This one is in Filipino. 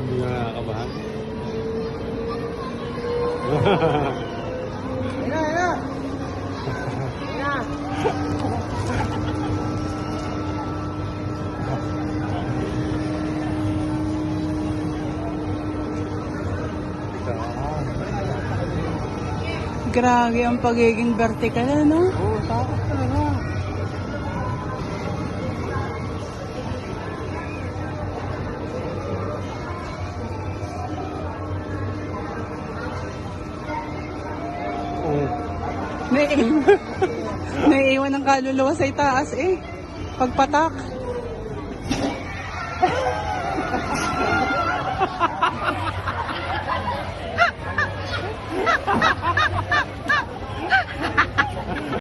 Hindi na nakakabahan. Ayan. Grabe ang pagiging vertical, ano? Oo, takot talaga. Oo. Naiiwan ng kaluluwa sa itaas eh. Pagpatak.